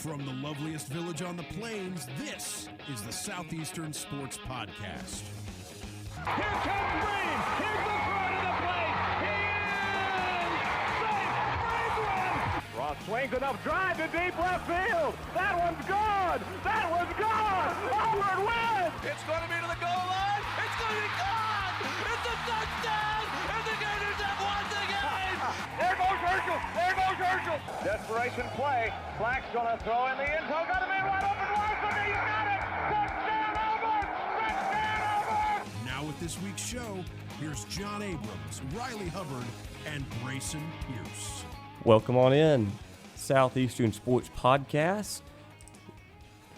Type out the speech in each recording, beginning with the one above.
From the loveliest village on the plains, this is the Southeastern Sports Podcast. Here comes Green. Here's the front of the plate. He is safe. Brave run. Ross swings enough drive to deep left field. That one's gone. That one's gone. Auburn wins. It's going to be to the goal line. It's going to be gone. It's a touchdown. And the Gators have won the game. There goes Herschel. There goes Herschel. Desperation play. Black's going to throw in the end zone. Got a man wide open. Larson, you got it. Touchdown, Auburn. Touchdown, Auburn. Now with this week's show, here's John Abrams, Riley Hubbard, and Grayson Pierce. Welcome on in, Southeastern Sports Podcast.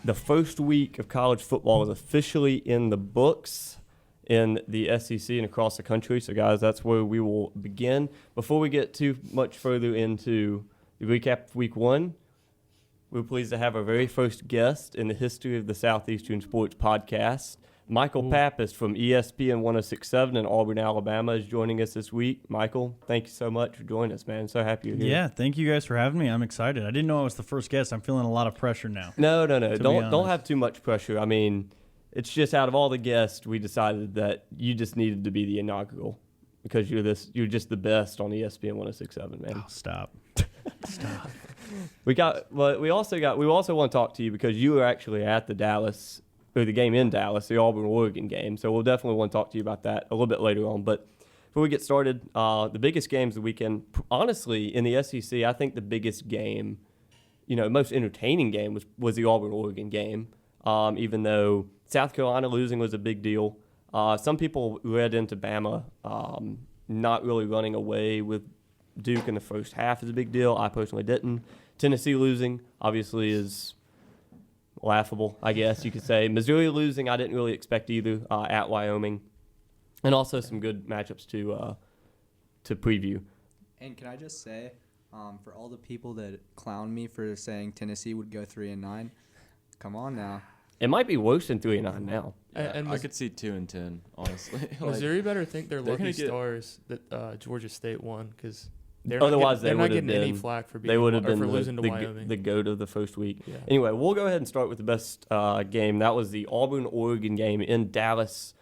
The first week of college football is officially in the books in the SEC and across the country. So, guys, that's where we will begin. Before we get too much further into the recap of Week 1, we're pleased to have our very first guest in the history of the Southeastern Sports Podcast. Michael Pappas from ESPN 106.7 in Auburn, Alabama is joining us this week. Michael, thank you so much for joining us, man. So happy you're here. Yeah, thank you guys for having me. I'm excited. I didn't know I was the first guest. I'm feeling a lot of pressure now. No. Don't have too much pressure. I mean, it's just out of all the guests, we decided that you just needed to be the inaugural because you're just the best on ESPN 106.7, man. Oh, stop. Stop. We also want to talk to you because you were actually at the game in Dallas, the Auburn-Oregon game. So we'll definitely want to talk to you about that a little bit later on. But before we get started, the biggest games of the weekend, honestly, in the SEC, I think the biggest game, most entertaining game was the Auburn-Oregon game. Even though South Carolina losing was a big deal. Some people read into Bama not really running away with Duke in the first half is a big deal. I personally didn't. Tennessee losing, obviously, is laughable, I guess you could say. Missouri losing, I didn't really expect either at Wyoming. And also some good matchups to preview. And can I just say, for all the people that clown me for saying Tennessee would go 3-9, come on now. It might be worse than 3-9 now. Yeah, and I could see 2-10, honestly. Missouri better think they're lucky stars that Georgia State won because they're not getting any flack for losing to Wyoming. The GOAT of the first week. Yeah. Anyway, we'll go ahead and start with the best game. That was the Auburn-Oregon game in Dallas.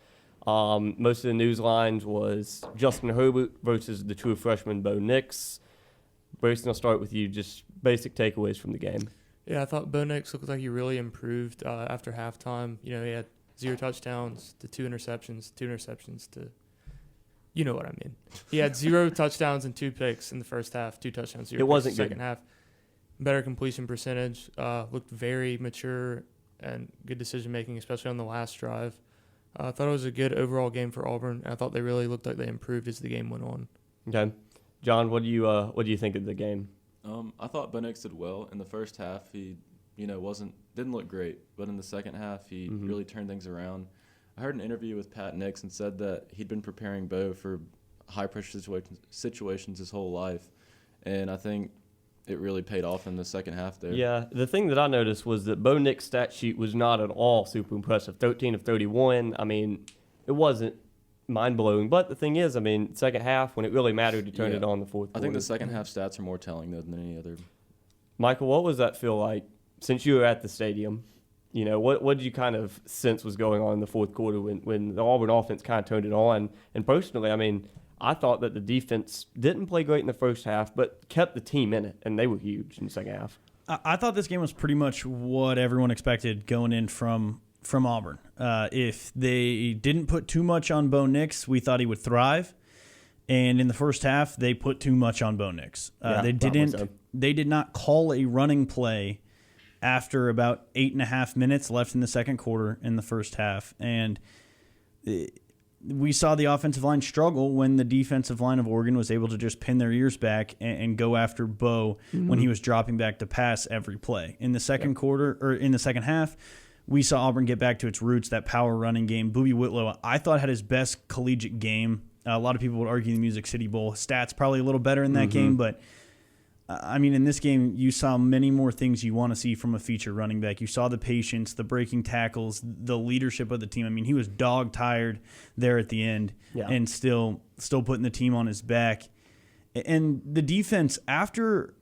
Most of the news lines was Justin Herbert versus the true freshman Bo Nix. Brayson, I'll start with you. Just basic takeaways from the game. Yeah, I thought Bo Nix looked like he really improved after halftime. He had 0 touchdowns to 2 interceptions to, you know what I mean. He had 0 touchdowns and 2 picks in the first half, 2 touchdowns, 0 picks in the second half. Better completion percentage, looked very mature and good decision-making, especially on the last drive. I thought it was a good overall game for Auburn, and I thought they really looked like they improved as the game went on. Okay. John, what do you think of the game? I thought Bo Nix did well. In the first half, he, didn't look great. But in the second half, he really turned things around. I heard an interview with Pat Nix and said that he'd been preparing Bo for high-pressure situations his whole life. And I think it really paid off in the second half there. Yeah, the thing that I noticed was that Bo Nix's stat sheet was not at all super impressive. 13 of 31. I mean, it wasn't mind-blowing. But the thing is, second half, when it really mattered, to turn it on the fourth quarter. I think the second half stats are more telling, though, than any other. Michael, what was that feel like since you were at the stadium? What did you kind of sense was going on in the fourth quarter when the Auburn offense kind of turned it on? And personally, I thought that the defense didn't play great in the first half, but kept the team in it, and they were huge in the second half. I thought this game was pretty much what everyone expected going in from Auburn. If they didn't put too much on Bo Nix, we thought he would thrive. And in the first half, they put too much on Bo Nix. They did not call a running play after about 8.5 minutes left in the second quarter in the first half. And we saw the offensive line struggle when the defensive line of Oregon was able to just pin their ears back and go after Bo when he was dropping back to pass every play. In the second quarter, or in the second half, we saw Auburn get back to its roots, that power running game. Boobie Whitlow, I thought, had his best collegiate game. A lot of people would argue the Music City Bowl stats probably a little better in that game, but in this game, you saw many more things you want to see from a feature running back. You saw the patience, the breaking tackles, the leadership of the team. He was dog-tired there at the end and still putting the team on his back. And the defense, after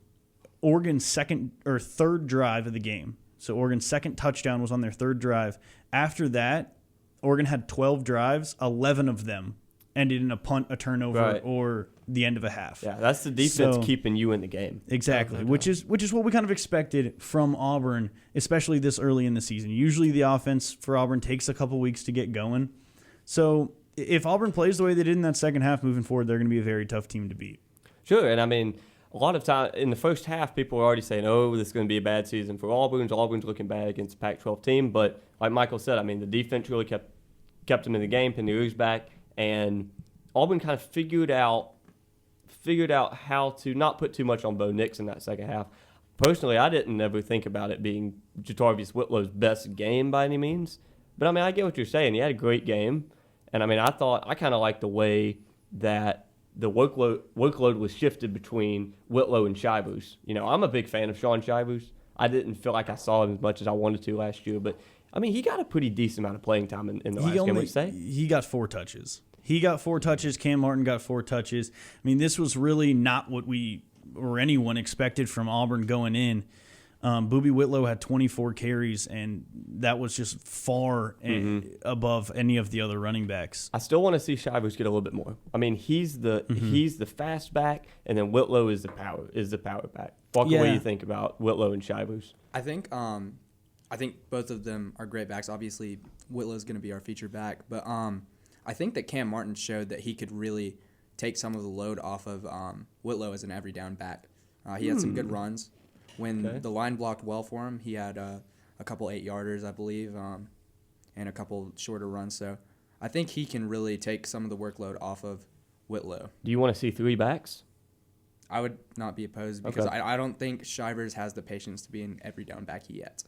Oregon's second or third drive of the game. So Oregon's second touchdown was on their third drive. After that, Oregon had 12 drives, 11 of them ended in a punt, a turnover, or the end of a half. Yeah, that's the defense keeping you in the game. Exactly, which is what we kind of expected from Auburn, especially this early in the season. Usually the offense for Auburn takes a couple weeks to get going. So if Auburn plays the way they did in that second half moving forward, they're going to be a very tough team to beat. Sure, and I mean, a lot of time in the first half, people were already saying, "Oh, this is going to be a bad season for Auburn. Auburn's looking bad against a Pac-12 team." But like Michael said, I mean, the defense really kept them in the game, pinned their ears back, and Auburn kind of figured out how to not put too much on Bo Nix in that second half. Personally, I didn't ever think about it being Jatavius Whitlow's best game by any means. But I mean, I get what you're saying. He had a great game, and I mean, I kind of liked the way that the workload was shifted between Whitlow and Shivers. You know, I'm a big fan of Sean Shivers. I didn't feel like I saw him as much as I wanted to last year, but I mean, he got a pretty decent amount of playing time in the last game, would you say? He got 4 touches. He got 4 touches. Cam Martin got 4 touches. I mean, this was really not what we or anyone expected from Auburn going in. Boobie Whitlow had 24 carries, and that was just far above any of the other running backs. I still want to see Shivers get a little bit more. I mean, he's the fast back, and then Whitlow is the power back. What do you think about Whitlow and Shivers? I think both of them are great backs. Obviously, Whitlow's going to be our feature back, but I think that Cam Martin showed that he could really take some of the load off of Whitlow as an every down back. He had some good runs. When the line blocked well for him, he had a couple 8-yarders, I believe, and a couple shorter runs. So I think he can really take some of the workload off of Whitlow. Do you want to see 3 backs? I would not be opposed because I don't think Shivers has the patience to be an every down back yet.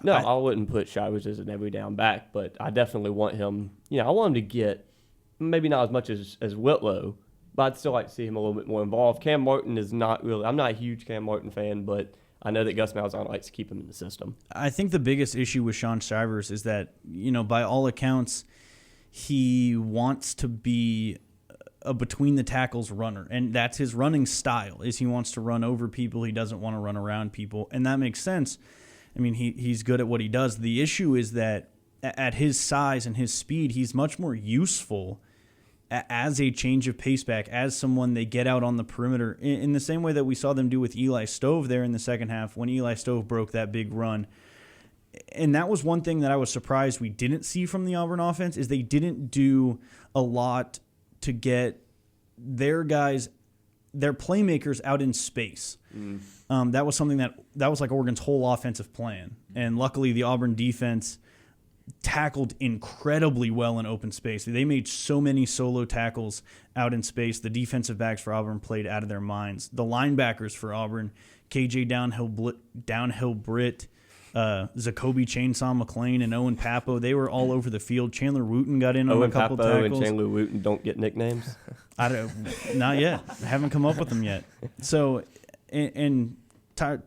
No, I wouldn't put Shivers as an every down back, but I definitely want him. You know, I want him to get maybe not as much as Whitlow, but I'd still like to see him a little bit more involved. Cam Martin is not really – I'm not a huge Cam Martin fan, but I know that Gus Malzahn likes to keep him in the system. I think the biggest issue with Sean Shivers is that, you know, by all accounts, he wants to be a between-the-tackles runner, and that's his running style, is he wants to run over people. He doesn't want to run around people, and that makes sense. I mean, he's good at what he does. The issue is that at his size and his speed, he's much more useful as a change of pace back, as someone they get out on the perimeter in the same way that we saw them do with Eli Stove there in the second half when Eli Stove broke that big run. And that was one thing that I was surprised we didn't see from the Auburn offense is they didn't do a lot to get their guys, their playmakers out in space. That was something that was like Oregon's whole offensive plan. And luckily the Auburn defense tackled incredibly well in open space. They made so many solo tackles out in space. The defensive backs for Auburn played out of their minds. The linebackers for Auburn, KJ Downhill Britt, Zacoby Chainsaw McLean, and Owen Pappo, they were all over the field. Chandler Wooten got in on a couple tackles. And Chandler Wooten don't get nicknames? Not yet. I haven't come up with them yet. So, and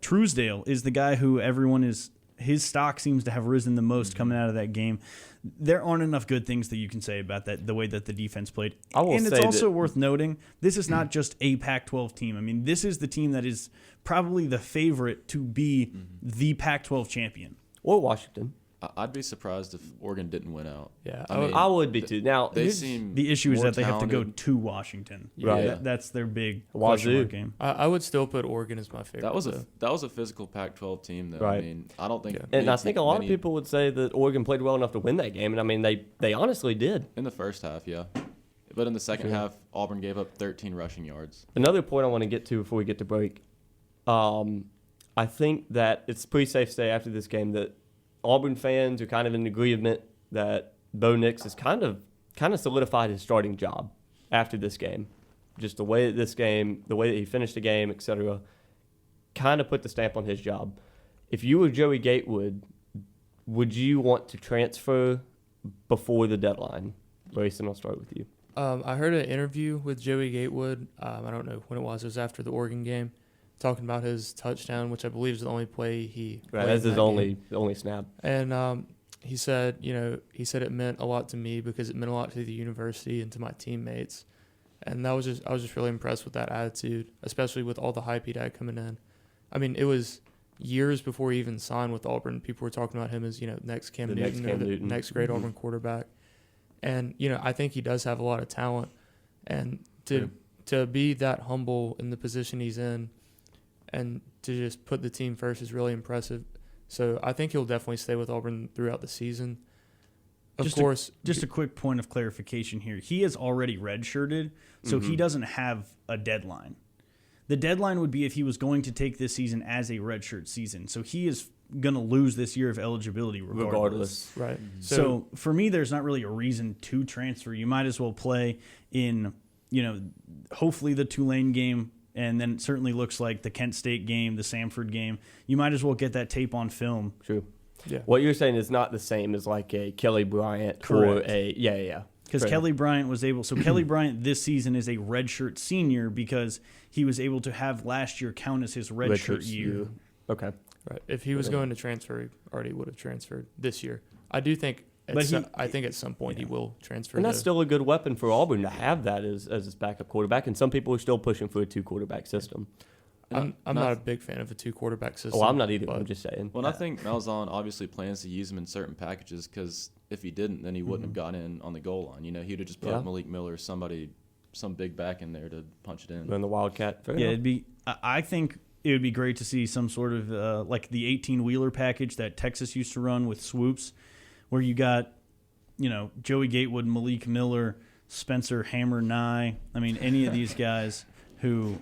Truesdale is the guy who everyone is – his stock seems to have risen the most coming out of that game. There aren't enough good things that you can say about that, the way that the defense played. And it's also worth noting, this is not just a Pac-12 team. I mean, this is the team that is probably the favorite to be the Pac-12 champion. Or Washington. I'd be surprised if Oregon didn't win out. Yeah, I would be too. Now, they seem the issue is that they talented. have to go to Washington. Right. That's their big Wazoo game. I would still put Oregon as my favorite. That was a physical Pac-12 team, though. Right. I mean, I don't think. And I think a lot of people would say that Oregon played well enough to win that game, and I mean they honestly did in the first half, yeah. But in the second half, Auburn gave up 13 rushing yards. Another point I want to get to before we get to break, I think that it's pretty safe to say after this game that Auburn fans are kind of in agreement that Bo Nix has kind of solidified his starting job after this game. Just the way that he finished the game, etc., kind of put the stamp on his job. If you were Joey Gatewood, would you want to transfer before the deadline? Grayson, I'll start with you. I heard an interview with Joey Gatewood. I don't know when it was. It was after the Oregon game, talking about his touchdown, which I believe is the only play he right. That's his only snap. And he said, it meant a lot to me because it meant a lot to the university and to my teammates. And I was just really impressed with that attitude, especially with all the hype he'd had coming in. I mean, it was years before he even signed with Auburn. People were talking about him as, next Cam Newton, the next great Auburn quarterback. And, I think he does have a lot of talent. And to be that humble in the position he's in and to just put the team first is really impressive. So I think he'll definitely stay with Auburn throughout the season. Of course. Just a quick point of clarification here. He is already redshirted, so he doesn't have a deadline. The deadline would be if he was going to take this season as a redshirt season. So he is going to lose this year of eligibility regardless. Right. So for me, there's not really a reason to transfer. You might as well play in, hopefully the Tulane game, and then it certainly looks like the Kent State game, the Samford game. You might as well get that tape on film. True. Yeah. What you're saying is not the same as like a Kelly Bryant. Correct. Or a yeah. Because Kelly Bryant was able. So Kelly Bryant this season is a redshirt senior because he was able to have last year count as his redshirt year. Okay. Right. If he was going to transfer, he already would have transferred this year. I do think. I think at some point he will transfer. And that's still a good weapon for Auburn to have that as his backup quarterback. And some people are still pushing for a 2-quarterback system. I'm not a big fan of a 2-quarterback system. Well, I'm not either. I'm just saying. Well, I think Malzahn obviously plans to use him in certain packages because if he didn't, then he wouldn't have gotten in on the goal line. He would have just put Malik Miller, some big back in there to punch it in. Then the Wildcat. It'd be. I think it would be great to see some sort of like the 18-wheeler package that Texas used to run with swoops, where you got, Joey Gatewood, Malik Miller, Spencer Hammer Nye. I mean, any of these guys who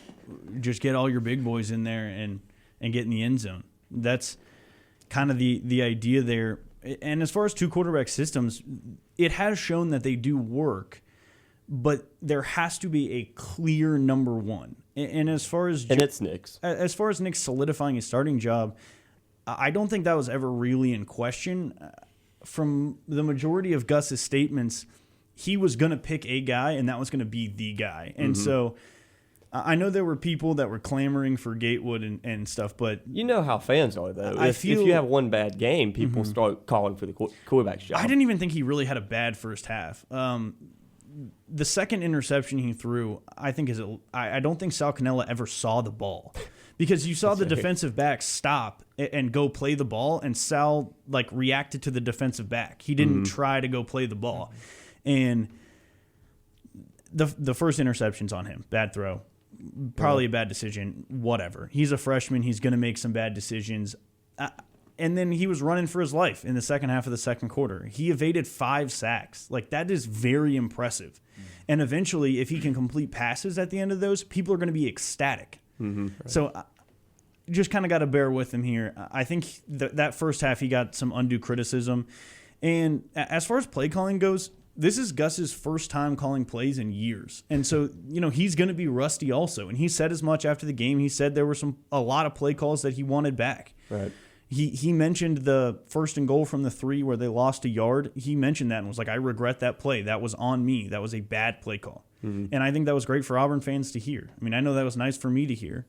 just get all your big boys in there and get in the end zone. That's kind of the idea there. And as far as 2-quarterback systems, it has shown that they do work, but there has to be a clear number one. And as far as it's Nick's. As far as Nick solidifying his starting job, I don't think that was ever really in question. From the majority of Gus's statements, he was going to pick a guy, and that was going to be the guy. And so I know there were people that were clamoring for Gatewood and stuff, but you know how fans are, though. If feel you have one bad game, people start calling for the quarterback's job. I didn't even think he really had a bad first half. The second interception he threw, I think I don't think Sal Cannella ever saw the ball, because you saw the defensive back stop and go play the ball, and Sal reacted to the defensive back. He didn't try to go play the ball, and the first interception's on him. Bad throw, probably a bad decision. Whatever. He's a freshman. He's going to make some bad decisions. And then he was running for his life in the second half of the second quarter. He evaded 5 sacks. That is very impressive. And eventually, if he can complete passes at the end of those, people are going to be ecstatic. Right. So just kind of got to bear with him here. I think that first half he got some undue criticism. And as far as play calling goes, this is Gus's first time calling plays in years. And so, he's going to be rusty also. And he said as much after the game. He said there were a lot of play calls that he wanted back. Right. He mentioned the 1st and goal from the 3 where they lost a yard. He mentioned that and was like, I regret that play. That was on me. That was a bad play call. And I think that was great for Auburn fans to hear. I mean, I know that was nice for me to hear.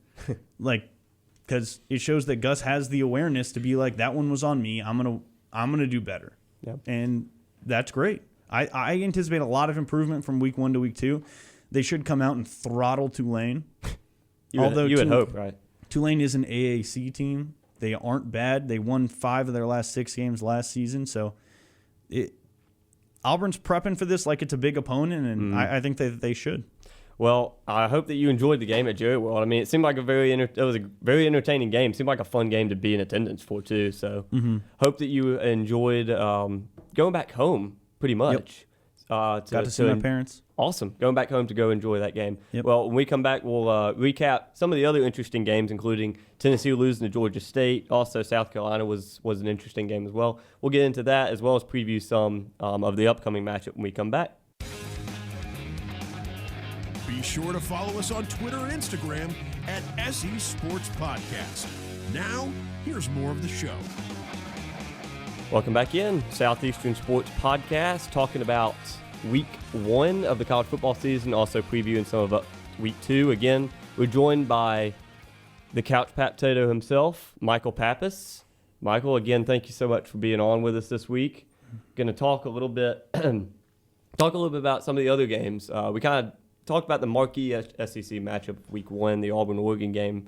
Because it shows that Gus has the awareness to be like, that one was on me. I'm gonna do better. Yep. And that's great. I anticipate a lot of improvement from week 1 to week 2. They should come out and throttle Tulane. You would hope, right? Tulane is an AAC team. They aren't bad. They won 5 of their last 6 games last season. So Auburn's prepping for this like it's a big opponent, and I think that they should. Well, I hope that you enjoyed the game at Jerry World. I mean, it seemed like it was a very entertaining game. It seemed like a fun game to be in attendance for, too. So hope that you enjoyed going back home, pretty much. Got to see my parents. Awesome. Going back home to go enjoy that game. Yep. Well, when we come back, we'll recap some of the other interesting games, including Tennessee losing to Georgia State. Also, South Carolina was an interesting game as well. We'll get into that as well as preview some of the upcoming matchup when we come back. Be sure to follow us on Twitter and Instagram at SE Sports Podcast. Now, here's more of the show. Welcome back in. Southeastern Sports Podcast, talking about week 1 of the college football season, also previewing some of week 2. Again, we're joined by the couch potato himself, Michael Pappas. Michael, again, thank you so much for being on with us this week. Going to talk a little bit about some of the other games. We kind of talked about the marquee SEC matchup week 1, the Auburn-Oregon game, in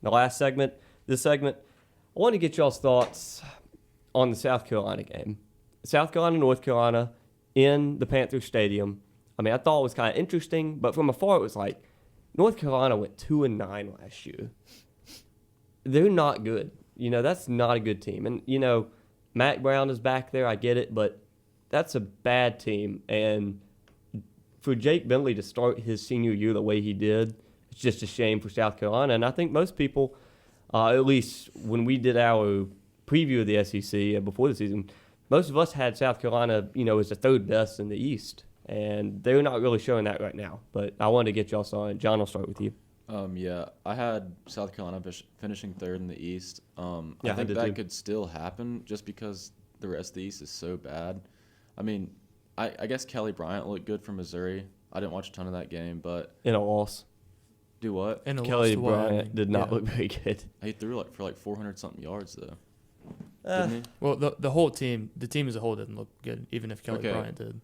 the last segment. this segment, I want to get y'all's thoughts on the South Carolina game. South Carolina, North Carolina in the Panther Stadium. I mean, I thought it was kind of interesting, but from afar it was like North Carolina went 2-9 last year. They're not good. That's not a good team. And, Mac Brown is back there. I get it, but that's a bad team. And for Jake Bentley to start his senior year the way he did, it's just a shame for South Carolina. And I think most people, at least when we did our preview of the SEC before the season, most of us had South Carolina, as the third best in the East. And they're not really showing that right now. But I wanted to get y'all started. John, I'll start with you. Yeah, I had South Carolina finishing third in the East. I think did that too. could still happen just because the rest of the East is so bad. I mean, I guess Kelly Bryant looked good for Missouri. I didn't watch a ton of that game, but In a loss. do what? And a Kelly loss to Bryant Wyoming. did not Yeah. look very good. He threw for 400-something yards, though. Didn't he? Well, the whole team, the team as a whole didn't look good, even if Kelly Okay. Bryant did.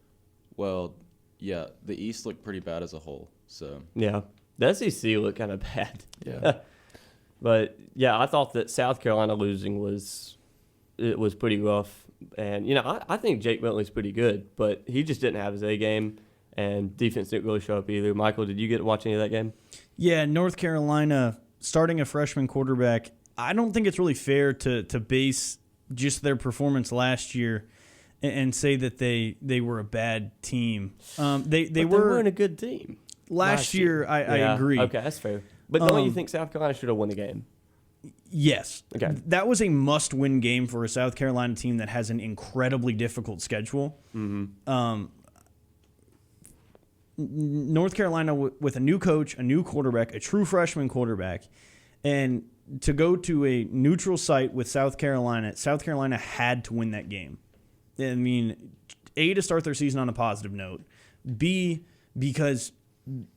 Well, yeah, the East looked pretty bad as a whole. So Yeah. The SEC looked kind of bad. Yeah. But, yeah, I thought that South Carolina losing was pretty rough. And, I think Jake Bentley's pretty good, but he just didn't have his A game, and defense didn't really show up either. Michael, did you get to watch any of that game? Yeah, North Carolina starting a freshman quarterback. I don't think it's really fair to base just their performance last year and say that they were a bad team. They weren't a good team. last year. I Yeah, agree. Okay, that's fair. But don't you think South Carolina should have won the game? Yes. Okay. That was a must-win game for a South Carolina team that has an incredibly difficult schedule. Mm-hmm. North Carolina with a new coach, a new quarterback, a true freshman quarterback, and to go to a neutral site with South Carolina had to win that game. I mean, A, to start their season on a positive note, B, because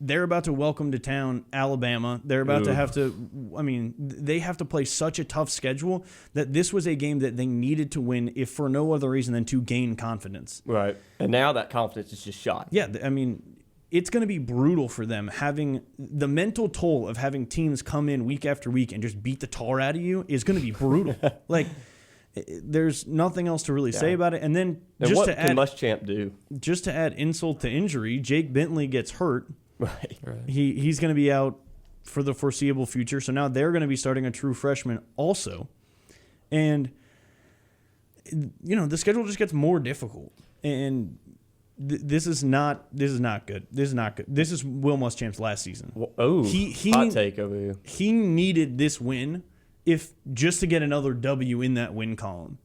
they're about to welcome to town Alabama. They're about to have to, they have to play such a tough schedule that this was a game that they needed to win, if for no other reason than to gain confidence. Right. And now that confidence is just shot. Yeah, it's going to be brutal for them having the mental toll of having teams come in week after week and just beat the tar out of you is going to be brutal. There's nothing else to really say about it. And then What can Muschamp do? just to add insult to injury, Jake Bentley gets hurt. Right. He's going to be out for the foreseeable future. So now they're going to be starting a true freshman also. And, the schedule just gets more difficult. And this is not good. This is not good. This is Will Muschamp's last season. Hot take over here. He needed this win just to get another W in that win column.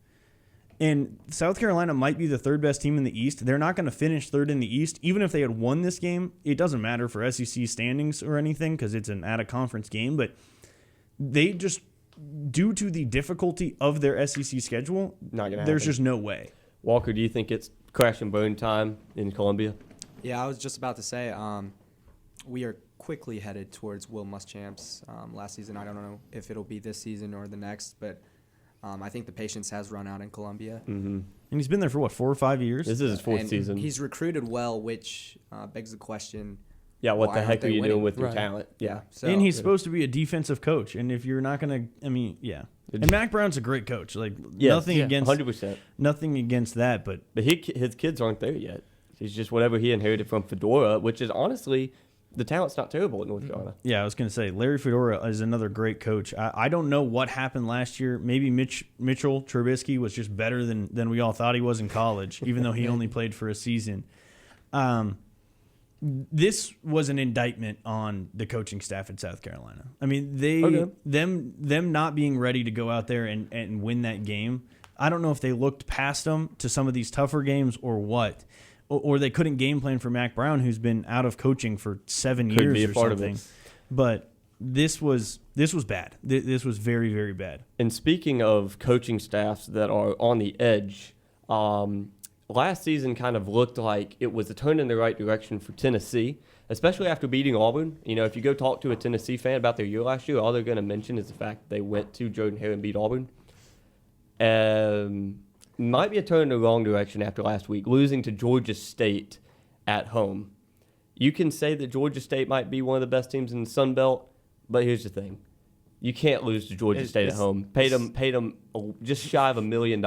And South Carolina might be the third best team in the East. They're not going to finish third in the East. Even if they had won this game, it doesn't matter for SEC standings or anything because it's an out-of-conference game. But they just, due to the difficulty of their SEC schedule, Not gonna there's happen. just no way. Walker, do you think it's crash and burn time in Columbia? Yeah, I was just about to say we are quickly headed towards Will Muschamp's last season. I don't know if it'll be this season or the next, but I think the patience has run out in Columbia. Mm-hmm. And he's been there for, 4 or 5 years? This is his fourth And season. He's recruited well, which begs the question. Yeah, what why the aren't heck are they you winning? doing with your Right. talent? Yeah. So, And he's supposed to be a defensive coach. And if you're not going to, yeah. And Mac Brown's a great coach. Nothing against 100%. nothing against that, but But his kids aren't there yet. He's just whatever he inherited from Fedora, which is honestly, the talent's not terrible at North Carolina. yeah, I was going to say Larry Fedora is another great coach. I don't know what happened last year. Maybe Mitchell Trubisky was just better than we all thought he was in college, even though he only played for a season. This was an indictment on the coaching staff at South Carolina. I mean, them not being ready to go out there and win that game. I don't know if they looked past them to some of these tougher games or what. Or they couldn't game plan for Mac Brown, who's been out of coaching for 7 Could years be a or part of something. it. But this was bad. This was very, very bad. And speaking of coaching staffs that are on the edge, last season kind of looked like it was a turn in the right direction for Tennessee, especially after beating Auburn. If you go talk to a Tennessee fan about their year last year, all they're going to mention is the fact that they went to Jordan-Hare and beat Auburn. Might be a turn in the wrong direction after last week, losing to Georgia State at home. You can say that Georgia State might be one of the best teams in the Sun Belt, but here's the thing. You can't lose to Georgia State at home. Paid them just shy of $1 million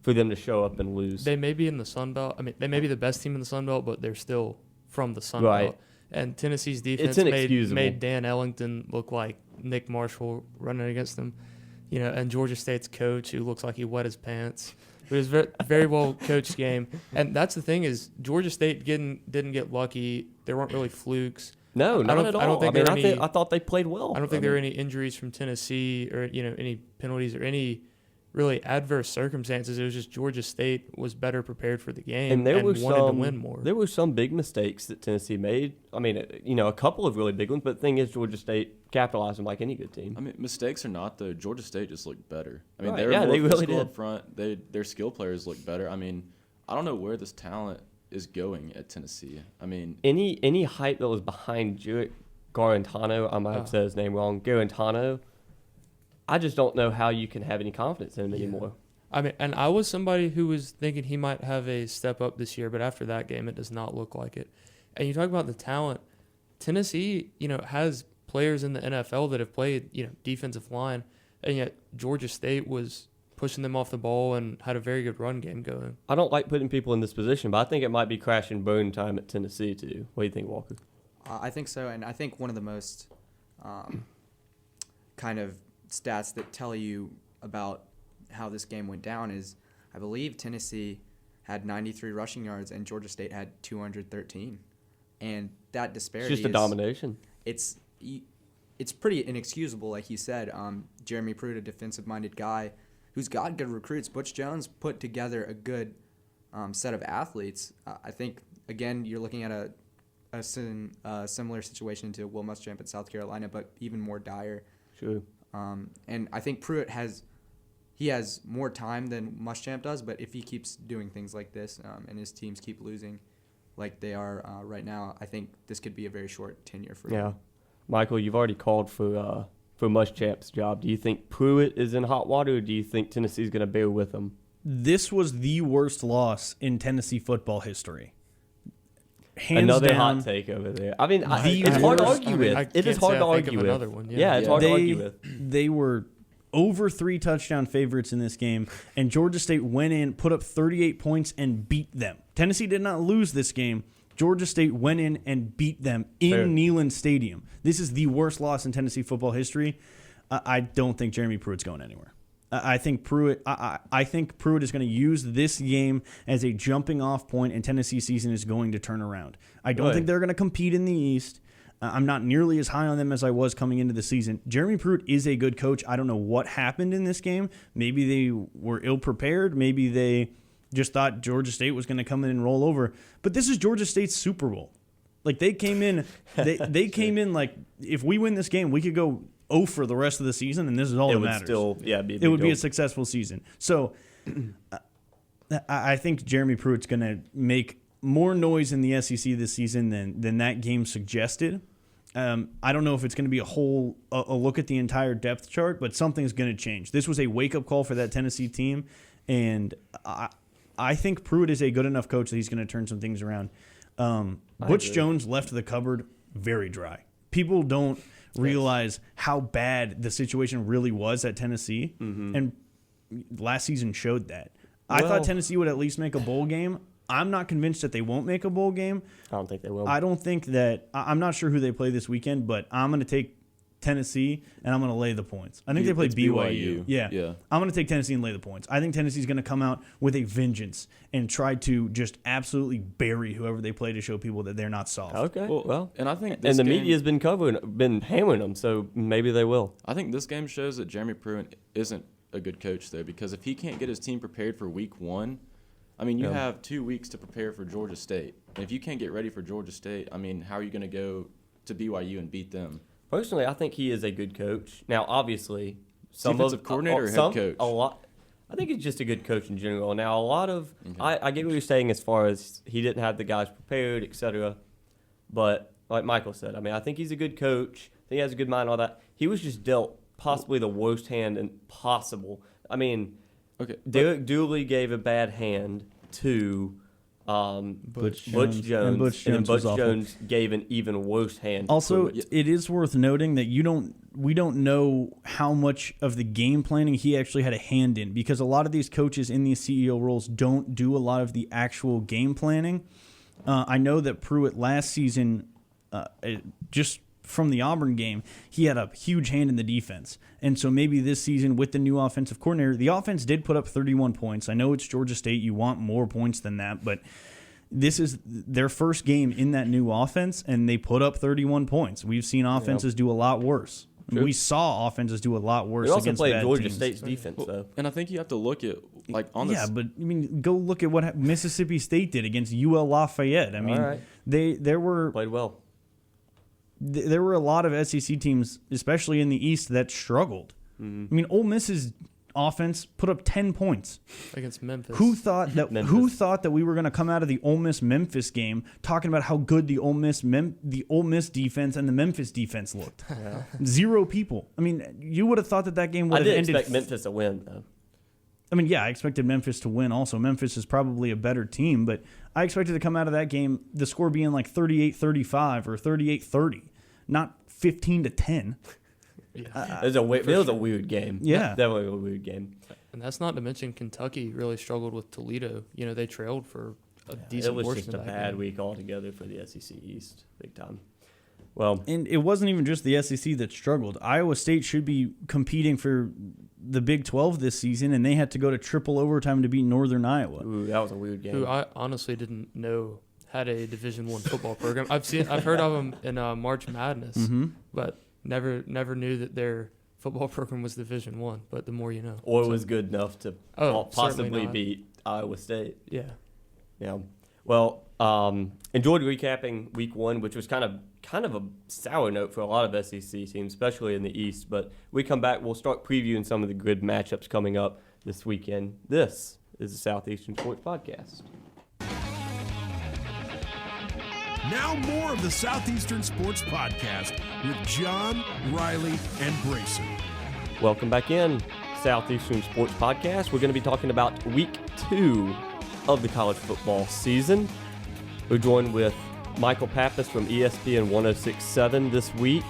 for them to show up and lose. They may be in the Sun Belt. I mean, they may be the best team in the Sun Belt, but they're still from the Sun Right. Belt. And Tennessee's defense made Dan Ellington look like Nick Marshall running against them. You know, and Georgia State's coach, who looks like he wet his pants. It was very, very well coached game. And that's the thing is Georgia State didn't get lucky. There weren't really flukes. No, not at all. I don't think I thought they played well. I don't think there were any injuries from Tennessee or any penalties or any really adverse circumstances. It was just Georgia State was better prepared for the game and wanted to win more. There were some big mistakes that Tennessee made. I mean, a couple of really big ones. But the thing is, Georgia State capitalized them like any good team. I mean, mistakes or not, though, Georgia State just looked better. I mean, Right. they were Yeah, more they really physical did. up front. Their skill players looked better. I mean, I don't know where this talent is going at Tennessee. I mean, Any hype that was behind Jurek Garantano, I might have said his name wrong, Garantano, I just don't know how you can have any confidence in him anymore. I mean, and I was somebody who was thinking he might have a step up this year, but after that game, it does not look like it. And you talk about the talent, Tennessee, has players in the NFL that have played, defensive line, and yet Georgia State was pushing them off the ball and had a very good run game going. I don't like putting people in this position, but I think it might be crash and burn time at Tennessee too. What do you think, Walker? I think so, and I think one of the most kind of stats that tell you about how this game went down is I believe Tennessee had 93 rushing yards and Georgia State had 213. And that disparity It's just a domination. It's pretty inexcusable, like you said. Jeremy Pruitt, a defensive-minded guy who's got good recruits. Butch Jones put together a good set of athletes. I think, again, you're looking at a similar situation to Will Muschamp at South Carolina, but even more dire. Sure. And I think Pruitt has more time than Muschamp does, but if he keeps doing things like this and his teams keep losing like they are right now, I think this could be a very short tenure for him. Yeah. Michael, you've already called for Muschamp's job. Do you think Pruitt is in hot water, or do you think Tennessee's going to bear with him? This was the worst loss in Tennessee football history. Hands Another down, hot take over there. I mean, The it's hard to worst- argue with. It is can't hard say to I think argue of with. another one, Yeah, it's hard to argue with. They were over 3 touchdown favorites in this game, and Georgia State went in, put up 38 points, and beat them. Tennessee did not lose this game. Georgia State went in and beat them in Fair. Neyland Stadium. This is the worst loss in Tennessee football history. I don't think Jeremy Pruitt's going anywhere. I think Pruitt is going to use this game as a jumping off point, and Tennessee's season is going to turn around. I don't think they're going to compete in the East. I'm not nearly as high on them as I was coming into the season. Jeremy Pruitt is a good coach. I don't know what happened in this game. Maybe they were ill-prepared. Maybe they just thought Georgia State was going to come in and roll over. But this is Georgia State's Super Bowl. Like, they came in, they came in like, if we win this game, we could go 0 for the rest of the season, and this is all that matters. It Would be a successful season. So I think Jeremy Pruitt's going to make more noise in the SEC this season than that game suggested. I don't know if it's going to be a look at the entire depth chart, but something's going to change. This was a wake-up call for that Tennessee team, and I think Pruitt is a good enough coach that he's going to turn some things around. Butch Jones left the cupboard very dry. People don't realize how bad the situation really was at Tennessee, and last season showed that. I thought Tennessee would at least make a bowl game. I'm not convinced that they won't make a bowl game. I don't think they will. I don't think that – I'm not sure who they play this weekend, but I'm going to take Tennessee, and I'm going to lay the points. I think they play It's BYU. Yeah. Yeah. I'm going to take Tennessee and lay the points. I think Tennessee's going to come out with a vengeance and try to just absolutely bury whoever they play to show people that they're not soft. Okay. Well, and I think and the media's been hammering them, so maybe they will. I think this game shows that Jeremy Pruitt isn't a good coach, though, because if he can't get his team prepared for week 1, I mean, you have 2 weeks to prepare for Georgia State. And if you can't get ready for Georgia State, I mean, how are you going to go to BYU and beat them? Personally, I think he is a good coach. Now, obviously, Defensive coordinator or head coach? A lot. I think he's just a good coach in general. Now, a lot of I get what you're saying as far as he didn't have the guys prepared, etc. But like Michael said, I mean, I think he's a good coach. I think he has a good mind, all that. He was just dealt possibly the worst hand possible. I mean, Derek Dooley gave a bad hand to Butch Jones. Jones, And Butch then Jones was Butch awful. Jones gave an even worse hand. Also, to it is worth noting that we don't know how much of the game planning he actually had a hand in, because a lot of these coaches in these CEO roles don't do a lot of the actual game planning. I know that Pruitt last season, just from the Auburn game, he had a huge hand in the defense. And so maybe this season with the new offensive coordinator, the offense did put up 31 points. I know it's Georgia State. You want more points than that, but this is their first game in that new offense, and they put up 31 points. We've seen offenses do a lot worse. True. We saw offenses do a lot worse They also against played bad Georgia teams. State's defense, though. And I think you have to look at like on this. Yeah, but I mean, go look at what Mississippi State did against UL Lafayette. I mean, right. there were Played well. there were a lot of SEC teams, especially in the East, that struggled. Mm-hmm. I mean, Ole Miss's offense put up 10 points. against Memphis. Who thought that? Memphis. Who thought that we were going to come out of the Ole Miss Memphis game talking about how good the Ole Miss defense and the Memphis defense looked? Zero people. I mean, you would have thought that game I would have did ended. expect Memphis to win, though. I mean, yeah, I expected Memphis to win. Also, Memphis is probably a better team, but I expected to come out of that game the score being like 38-35 or 38-30, not 15-10. It was a weird game. Yeah. Definitely a weird game. And that's not to mention Kentucky really struggled with Toledo. You know, they trailed for a It decent was portion just a of that bad game. week altogether for the SEC East, big time. Well, And it wasn't even just the SEC that struggled. Iowa State should be competing for the Big 12 this season, and they had to go to triple overtime to beat Northern Iowa. ooh, that was a weird game. Who I honestly didn't know had a Division I football program. I've heard of them in March Madness, but never knew that their football program was Division I. But the more you know. Or was good enough to Oh, certainly possibly not. beat Iowa State. Yeah. Yeah. Well, enjoyed recapping week one, which was kind of a sour note for a lot of SEC teams, especially in the East. But we come back, we'll start previewing some of the good matchups coming up this weekend. This is the Southeastern Sports Podcast. Now more of the Southeastern Sports Podcast with John, Riley, and Brayson. Welcome back in, Southeastern Sports Podcast. We're going to be talking about week 2 of the college football season. We're joined with Michael Pappas from ESPN 106.7 this week.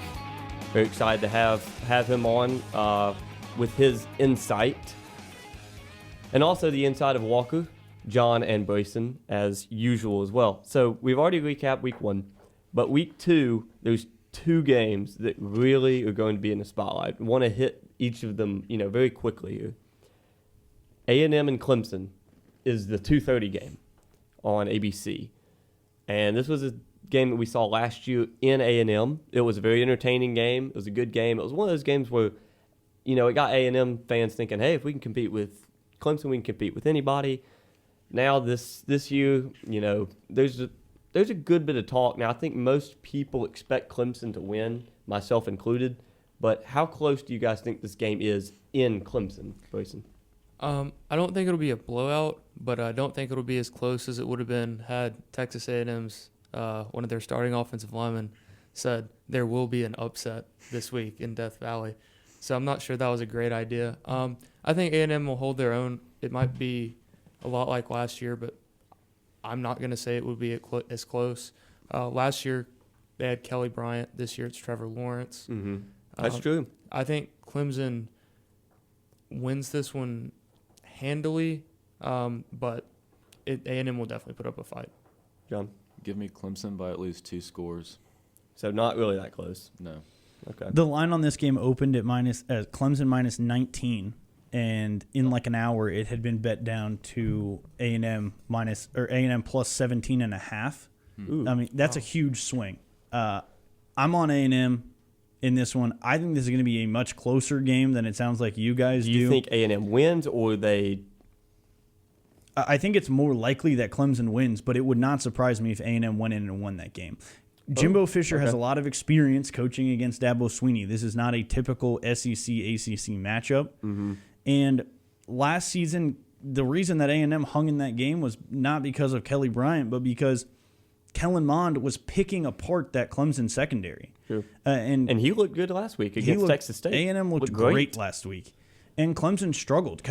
Very excited to have him on with his insight. And also the inside of Walker, John, and Brayson, as usual as well. So we've already recapped week 1, but week 2, there's 2 games that really are going to be in the spotlight. I want to hit each of them, very quickly here. A&M and Clemson is the 2:30 game on ABC. And this was a game that we saw last year in A&M. It was a very entertaining game. It was a good game. It was one of those games where, it got A&M fans thinking, hey, if we can compete with Clemson, we can compete with anybody. Now this year, there's a good bit of talk. Now, I think most people expect Clemson to win, myself included. But how close do you guys think this game is in Clemson, Brayson? I don't think it'll be a blowout, but I don't think it'll be as close as it would have been had Texas A&M's one of their starting offensive linemen said there will be an upset this week in Death Valley. So I'm not sure that was a great idea. I think A&M will hold their own. It might be a lot like last year, but I'm not going to say it would be as close. Last year they had Kelly Bryant. This year it's Trevor Lawrence. Mm-hmm. That's true. I think Clemson wins this one handily, but A&M will definitely put up a fight. John? Give me Clemson by at least 2 scores. So not really that close. No. Okay. The line on this game opened at Clemson minus 19, and in like an hour it had been bet down to A&M plus 17.5. Ooh. I mean, that's a huge swing. I'm on A&M in this one. I think this is going to be a much closer game than it sounds like you guys do. Do you think A&M wins or they... I think it's more likely that Clemson wins, but it would not surprise me if A&M went in and won that game. Jimbo Fisher has a lot of experience coaching against Dabo Swinney. This is not a typical SEC-ACC matchup. Mm-hmm. And last season, the reason that A&M hung in that game was not because of Kelly Bryant, but because Kellen Mond was picking apart that Clemson secondary. True. And he looked good last week against Texas State. A&M looked great last week. And Clemson struggled.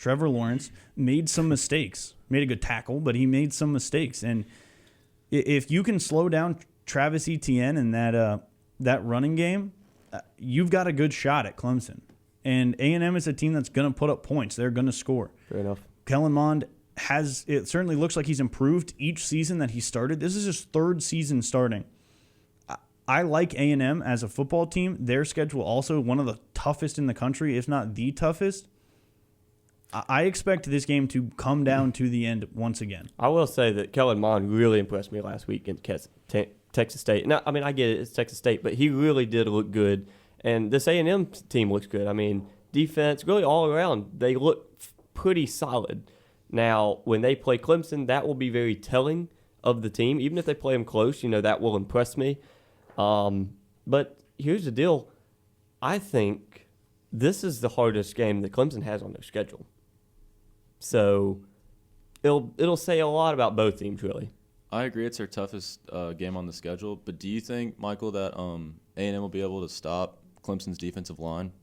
Trevor Lawrence made some mistakes. Made a good tackle, but he made some mistakes. And if you can slow down Travis Etienne and that running game, you've got a good shot at Clemson. And A&M is a team that's going to put up points. They're going to score. Fair enough. Kellen Mond it certainly looks like he's improved each season that he started. This is his third season starting. I like A&M as a football team. Their schedule also one of the toughest in the country, if not the toughest. I expect this game to come down to the end once again. I will say that Kellen Mond really impressed me last week against Texas State. Now, I mean, I get it, it's Texas State, but he really did look good. And this A&M team looks good. I mean, defense, really all around, they look pretty solid. Now, when they play Clemson, that will be very telling of the team. Even if they play them close, that will impress me. But here's the deal. I think this is the hardest game that Clemson has on their schedule. So it'll say a lot about both teams, really. I agree it's their toughest game on the schedule, but do you think, Michael, that A&M will be able to stop Clemson's defensive line?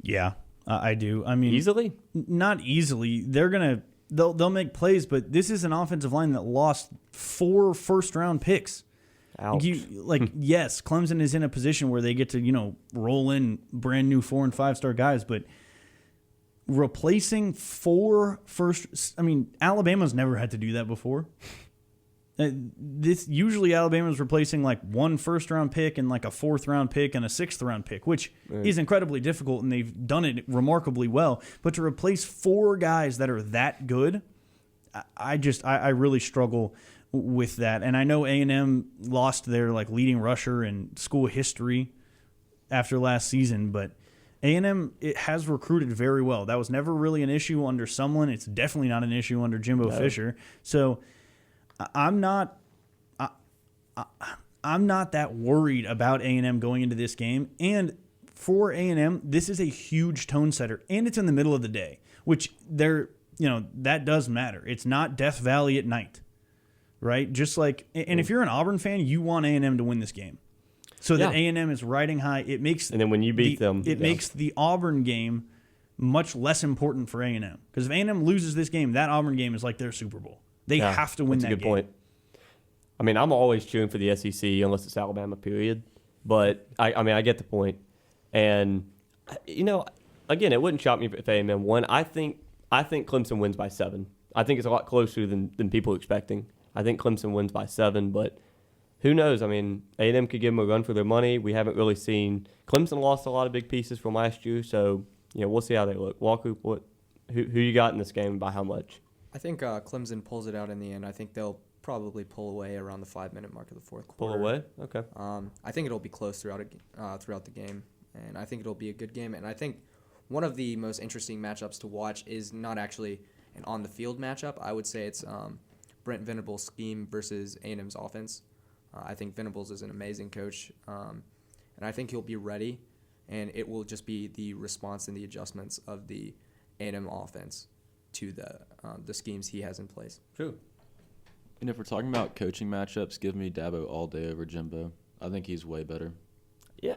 Yeah, I do. I mean, easily? Not easily. They'll make plays, but this is an offensive line that lost 4 first-round picks. Ouch. Yes, Clemson is in a position where they get to, roll in brand new 4- and 5-star guys, but replacing 4 Alabama's never had to do that before. Usually Alabama's replacing 1 first-round pick and a 4th-round pick and a 6th-round pick, which is incredibly difficult, and they've done it remarkably well. But to replace 4 guys that are that good, I really struggle with that. And I know A&M lost their leading rusher in school history after last season, but A&M it has recruited very well. That was never really an issue under Sumlin. It's definitely not an issue under Jimbo Fisher. So I'm not that worried about A&M going into this game. And for A&M, this is a huge tone setter, and it's in the middle of the day, which that does matter. It's not Death Valley at night. Right? And if you're an Auburn fan, you want A&M to win this game. So that A&M is riding high. It makes and then when you beat them, it makes the Auburn game much less important for A&M. Because if A&M loses this game, that Auburn game is like their Super Bowl. They have to win that game. That's a good point. I mean, I'm always cheering for the SEC unless it's Alabama, period. But, I get the point. And, again, it wouldn't shock me if A&M won. I think Clemson wins by 7. I think it's a lot closer than people are expecting. I think Clemson wins by 7, but who knows? I mean, A&M could give them a run for their money. We haven't really seen – Clemson lost a lot of big pieces from last year, so, we'll see how they look. Walker, who you got in this game and by how much? I think Clemson pulls it out in the end. I think they'll probably pull away around the 5-minute mark of the 4th quarter. Pull away? Okay. I think it'll be close throughout the game, and I think it'll be a good game. And I think one of the most interesting matchups to watch is not actually an on-the-field matchup. I would say it's Brent Venables' scheme versus A&M's offense. I think Venables is an amazing coach, and I think he'll be ready, and it will just be the response and the adjustments of the A&M offense to the schemes he has in place. True. And if we're talking about coaching matchups, give me Dabo all day over Jimbo. I think he's way better. Yeah,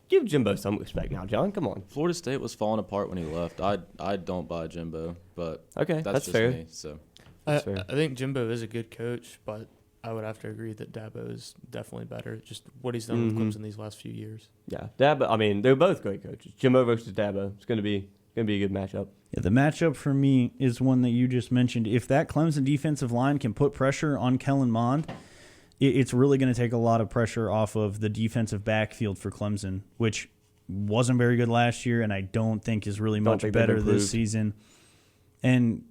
give Jimbo some respect now, John. Come on. Florida State was falling apart when he left. I don't buy Jimbo, but okay, that's just fair. me. So. I think Jimbo is a good coach, but I would have to agree that Dabo is definitely better. Just what he's done with Clemson these last few years. Yeah, Dabo. I mean, they're both great coaches. Jimbo versus Dabo. It's going to be a good matchup. Yeah, the matchup for me is one that you just mentioned. If that Clemson defensive line can put pressure on Kellen Mond, it's really going to take a lot of pressure off of the defensive backfield for Clemson, which wasn't very good last year, and I don't think is really much better this season. And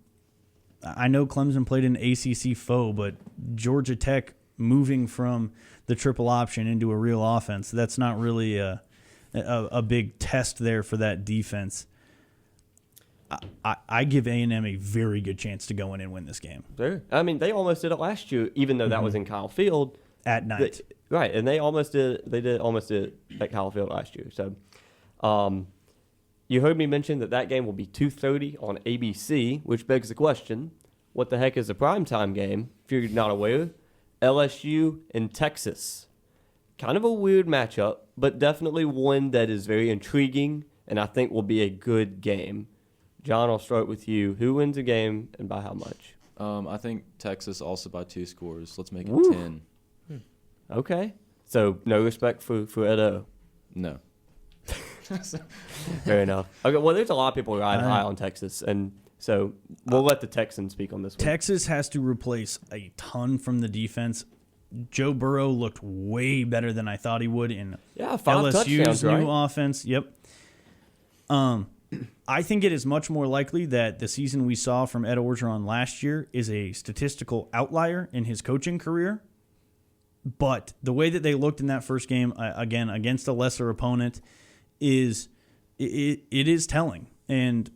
I know Clemson played an ACC foe, but Georgia Tech moving from the triple option into a real offense, that's not really a big test there for that defense. I give A&M a very good chance to go in and win this game. I mean, they almost did it last year, even though that was in Kyle Field. At night. Right, and they almost did it at Kyle Field last year. So you heard me mention that game will be 2:30 on ABC, which begs the question, what the heck is a primetime game, if you're not aware? LSU and Texas. Kind of a weird matchup, but definitely one that is very intriguing and I think will be a good game. John, I'll start with you. Who wins a game and by how much? I think Texas also by 2 scores. Let's make it Woo. 10. Okay. So no respect for Edo. No. Fair enough. Okay. Well, there's a lot of people riding high on Texas, and so we'll let the Texans speak on this one. Texas has to replace a ton from the defense. Joe Burrow looked way better than I thought he would in 5 LSU's touchdowns, right? new offense. Yep. I think it is much more likely that the season we saw from Ed Orgeron last year is a statistical outlier in his coaching career. But the way that they looked in that first game, again, against a lesser opponent, it is telling. And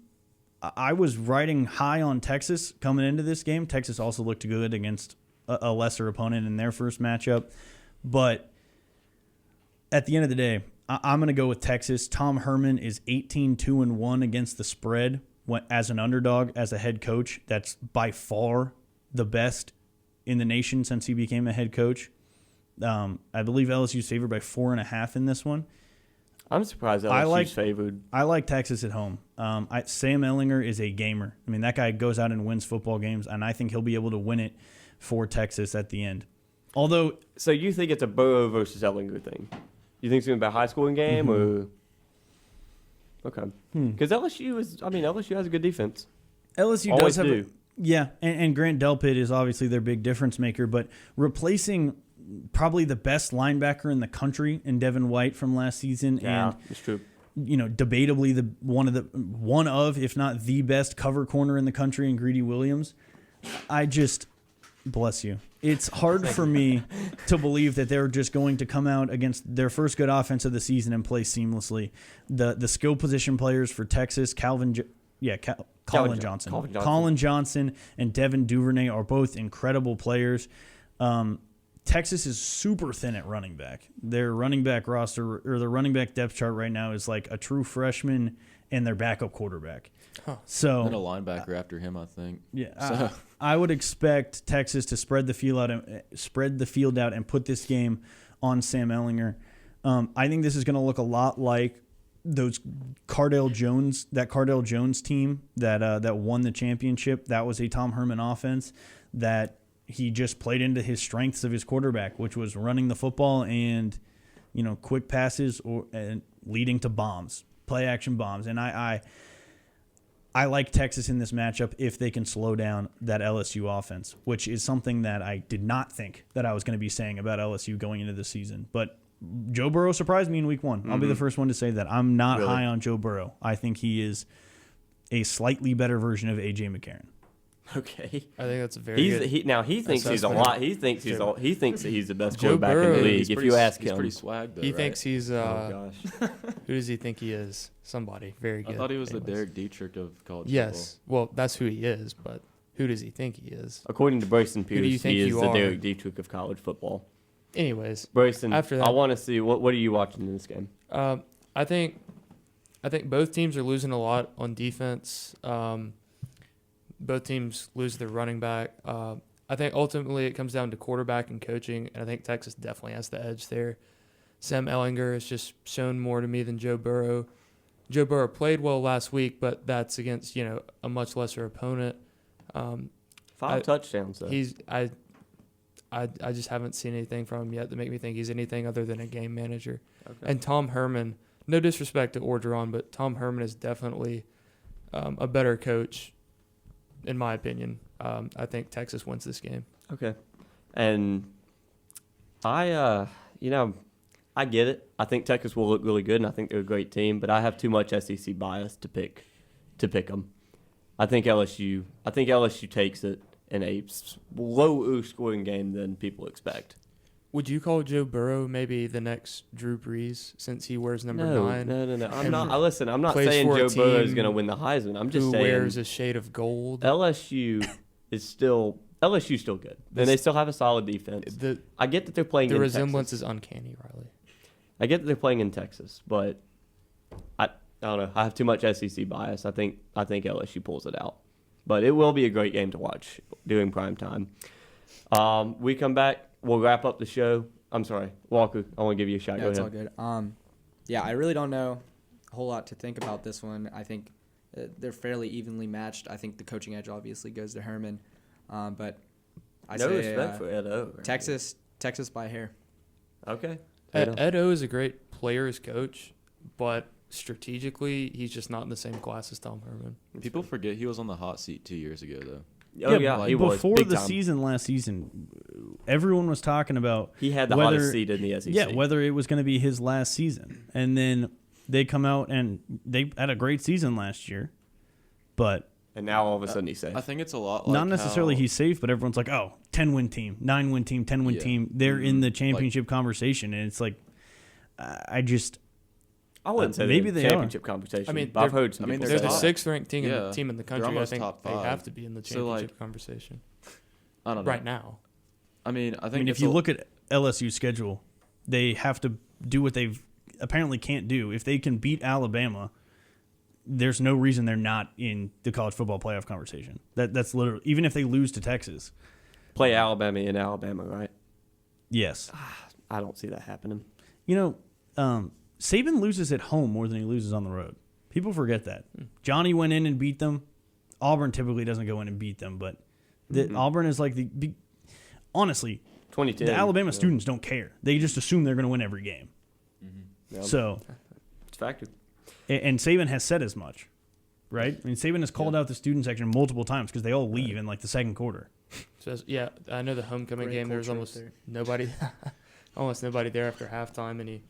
I was riding high on Texas coming into this game. Texas also looked good against a lesser opponent in their first matchup. But at the end of the day, I'm going to go with Texas. Tom Herman is 18-2-1 against the spread as an underdog, as a head coach. That's by far the best in the nation since he became a head coach. I believe LSU's favored by 4.5 in this one. I'm surprised LSU's favored. I like Texas at home. Sam Ehlinger is a gamer. I mean, that guy goes out and wins football games, and I think he'll be able to win it for Texas at the end. Although, so you think it's a Burrow versus Ehlinger thing? You think it's going to be a high-scoring game, or okay? Because LSU has a good defense. LSU Always does have do. And Grant Delpit is obviously their big difference maker, but replacing probably the best linebacker in the country in Devin White from last season, Yeah, and it's true. Debatably one of if not the best cover corner in the country in Greedy Williams. I just bless you. It's hard for me to believe that they're just going to come out against their first good offense of the season and play seamlessly. The skill position players for Texas, Colin Johnson and Devin Duvernay are both incredible players. Texas is super thin at running back. Their running back roster, or their running back depth chart right now, is like a true freshman and their backup quarterback. So And a linebacker after him, I think. Yeah, I would expect Texas to spread the field out and put this game on Sam Ehlinger. I think this is going to look a lot like those Cardale Jones team that won the championship. That was a Tom Herman offense that he just played into his strengths of his quarterback, which was running the football and quick passes and leading to bombs, play action bombs. And I like Texas in this matchup if they can slow down that LSU offense, which is something that I did not think that I was going to be saying about LSU going into the season. But Joe Burrow surprised me in week 1. I'll be the first one to say that. I'm not high on Joe Burrow. I think he is a slightly better version of A.J. McCarron. Okay. I think that's a very good. He thinks he's a lot. He thinks that he's the best Joe quarterback Burrow, in the league. If you ask he's him, pretty swag though. He right? thinks he's. oh gosh. Who does he think he is? Somebody very good. I thought he was the Anyways. Derek Dietrich of college Yes. Well, that's who he is, but who does he think he is? According to Bryson do you Pierce, think he is you the are? Derek Dietrich of college football. Anyways, Bryson, After that- I want to see what are you watching in this game? I think both teams are losing a lot on defense. Both teams lose their running back. I think ultimately it comes down to quarterback and coaching, and I think Texas definitely has the edge there. Sam Ehlinger has just shown more to me than Joe Burrow. Joe Burrow played well last week, but that's against a much lesser opponent. 5 touchdowns though. I just haven't seen anything from him yet to make me think he's anything other than a game manager. Okay. And Tom Herman, no disrespect to Orgeron, but Tom Herman is definitely a better coach, in my opinion. I think Texas wins this game. Okay. And I get it. I think Texas will look really good, and I think they're a great team, but I have too much SEC bias to pick them. I think LSU takes it in a lower scoring game than people expect. Would you call Joe Burrow maybe the next Drew Brees since he wears number 9? No. I'm and not. I'm not plays saying for a Joe Burrow is team going to win the Heisman. I'm just who saying wears a shade of gold? LSU's still good, and they still have a solid defense. I get that they're playing. The in resemblance Texas. is uncanny, Riley. I get that they're playing in Texas, but I don't know. I have too much SEC bias. I think LSU pulls it out, but it will be a great game to watch during prime time. We come back. We'll wrap up the show. I'm sorry, Walker. I want to give you a shot. Yeah, Go it's ahead. all good. I really don't know a whole lot to think about this one. I think they're fairly evenly matched. I think the coaching edge obviously goes to Herman, but I No say respect for Ed O. Right? Texas by a hair. Okay. Ed O is a great player as coach, but strategically, he's just not in the same class as Tom Herman. People forget he was on the hot seat 2 years ago, though. Oh, yeah, he was. Before Big the time. season last season, everyone was talking about He had the hottest seat in the SEC. Yeah, whether it was going to be his last season. And then they come out and they had a great season last year, but And now all of a sudden he's safe. I think it's a lot like not necessarily how, he's safe, but everyone's like, oh, 10-win team, 9-win team, 10-win Yeah. team. They're in the championship conversation. And it's like, I wouldn't say maybe maybe they the are. championship conversation. I mean, I've they're- heard some I mean, people They're say the that. sixth ranked team in Yeah. the They're country. I almost think top they five. have to be in the So, like, championship conversation I don't know. right now. I mean, I think I mean, it's if you a- look at LSU's schedule, they have to do what they've apparently can't do. If they can beat Alabama, there's no reason they're not in the college football playoff conversation. That's literally, even if they lose to Texas. Play Alabama in Alabama, right? Yes. I don't see that happening. You know, Saban loses at home more than he loses on the road. People forget that. Johnny went in and beat them. Auburn typically doesn't go in and beat them, but Auburn is like honestly, 2010. the Alabama students don't care. They just assume they're going to win every game. Yep. So, It's a factor. and Saban has said as much, right? I mean, Saban has called out the student section multiple times because they all leave in like the second quarter. So yeah, I know the homecoming Great game. There was culture almost there. nobody, almost nobody there after halftime, and he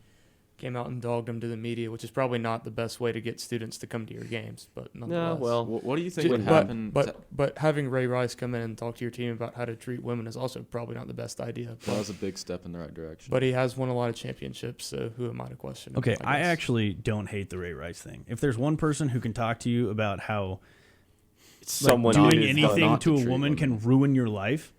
came out and dogged them to the media, which is probably not the best way to get students to come to your games. But No, nonetheless, well, what do you think Ju- would but, happen? but having Ray Rice come in and talk to your team about how to treat women is also probably not the best idea. that was a big step in the right direction. But he has won a lot of championships, so who am I to question him? Okay, I guess. actually don't hate the Ray Rice thing. If there's one person who can talk to you about how someone doing who's anything not to to a treat woman can women. ruin your life,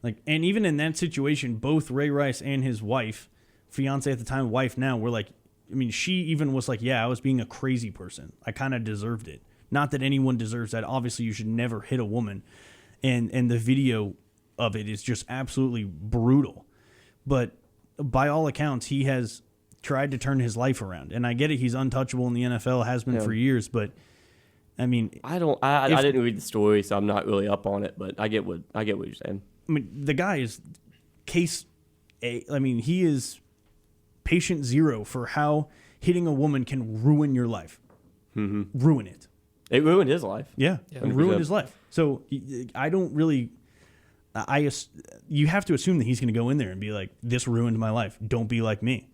like, and even in that situation, both Ray Rice and his wife, fiance at the time, wife now, were like, I mean, she even was like, yeah, I was being a crazy person. I kind of deserved it. Not that anyone deserves that. Obviously, you should never hit a woman, and the video of it is just absolutely brutal. But by all accounts, he has tried to turn his life around, and I get it. He's untouchable in the NFL, has been for years, but I mean, I didn't read the story, so I'm not really up on it. But I get what you're saying. I mean, the guy is case A. I mean, he is patient zero for how hitting a woman can ruin your life. Mm-hmm. Ruin it. It ruined his life. Yeah, Yeah. it ruined 100%. his life. So I don't really. You have to assume that he's going to go in there and be like, "This ruined my life. Don't be like me."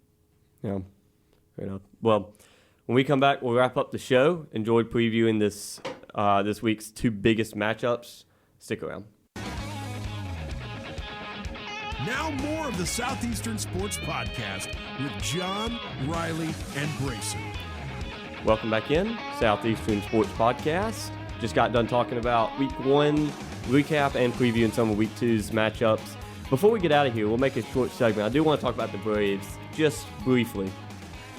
Yeah. Fair enough. Well, when we come back, we'll wrap up the show. Enjoyed previewing this week's two biggest matchups. Stick around. Now more of the Southeastern Sports Podcast with John, Riley, and Brayson. Welcome back in, Southeastern Sports Podcast. Just got done talking about Week 1 recap and previewing some of Week 2's matchups. Before we get out of here, we'll make a short segment. I do want to talk about the Braves just briefly.